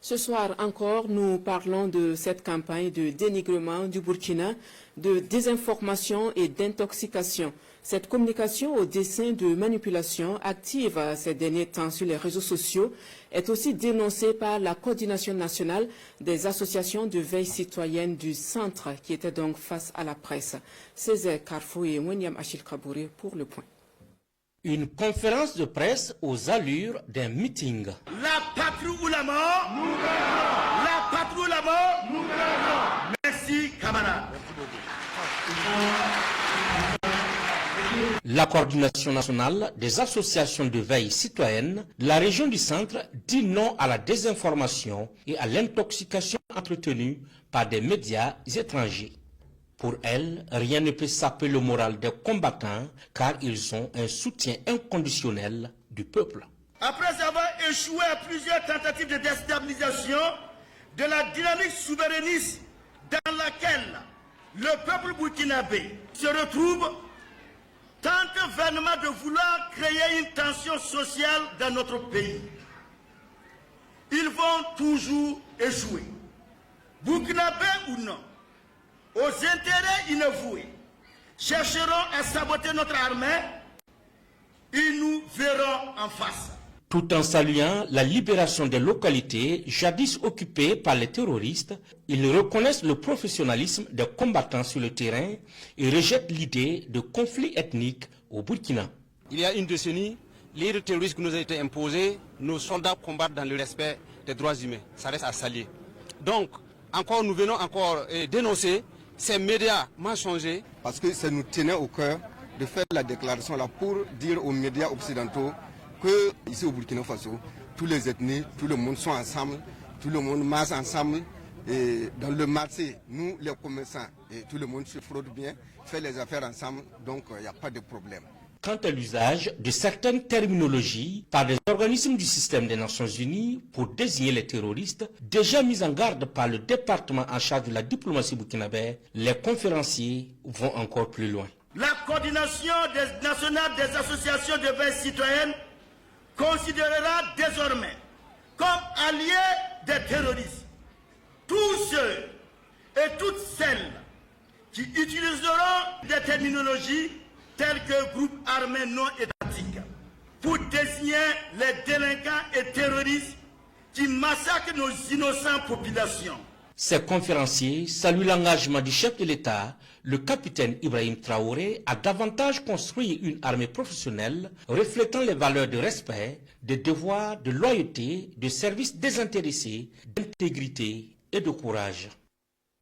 Ce soir encore, nous parlons de cette campagne de dénigrement du Burkina, de désinformation et d'intoxication. Cette communication au dessein de manipulation active ces derniers temps sur les réseaux sociaux est aussi dénoncée par la coordination nationale des associations de veille citoyenne du centre qui était donc face à la presse. Césaire Carfou et Wenyam Achille Kabouré pour le point. Une conférence de presse aux allures d'un meeting. La patrie ou la mort. Nous gagnons. La patrie ou la mort. Nous gagnons. Merci, camarades. La coordination nationale des associations de veille citoyenne de la région du centre dit non à la désinformation et à l'intoxication entretenue par des médias étrangers. Pour elle, rien ne peut saper le moral des combattants car ils ont un soutien inconditionnel du peuple. Après avoir échoué à plusieurs tentatives de déstabilisation de la dynamique souverainiste dans laquelle le peuple burkinabé se retrouve, tente vainement de vouloir créer une tension sociale dans notre pays. Ils vont toujours échouer. Burkinabé ou non, aux intérêts inavoués, chercheront à saboter notre armée et nous verrons en face. Tout en saluant la libération des localités jadis occupées par les terroristes, ils reconnaissent le professionnalisme des combattants sur le terrain et rejettent l'idée de conflit ethnique au Burkina. Il y a une décennie, l'idée terroriste qui nous a été imposée, nos soldats combattent dans le respect des droits humains. Ça reste à saluer. Donc, nous venons encore dénoncer ces médias mensongers. Parce que ça nous tenait au cœur de faire la déclaration là pour dire aux médias occidentaux que ici au Burkina Faso, tous les ethnies, tout le monde sont ensemble, tout le monde marche ensemble. Et dans le marché, nous les commerçants, et tout le monde se fraude bien, fait les affaires ensemble, donc il n'y a pas de problème. Quant à l'usage de certaines terminologies par des organismes du système des Nations Unies pour désigner les terroristes, déjà mis en garde par le département en charge de la diplomatie burkinabé, les conférenciers vont encore plus loin. La coordination nationale des associations de veille citoyenne considérera désormais comme alliés des terroristes tous ceux et toutes celles qui utiliseront des terminologies telles que groupes armés non étatiques pour désigner les délinquants et terroristes qui massacrent nos innocentes populations. Ces conférenciers saluent l'engagement du chef de l'État, le capitaine Ibrahim Traoré, à davantage construire une armée professionnelle reflétant les valeurs de respect, de devoir, de loyauté, de service désintéressé, d'intégrité et de courage.